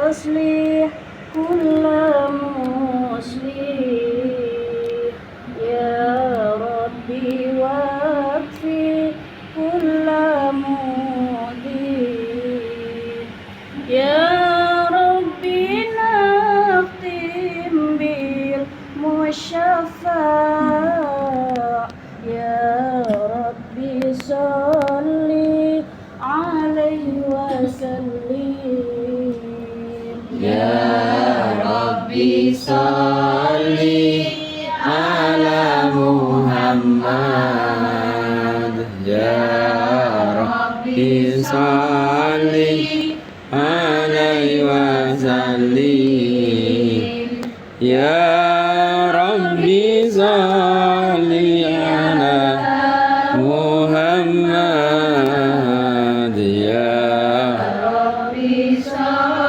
وأصلح كل مصلح يا ربي واكفي كل مضيق يا ربي نختم بالمشفع يا ربي صلي عليه وسلم يا ربي صلي على محمد يا ربي صلي عليه وسلم يا ربي صلي على محمد يا ربي صل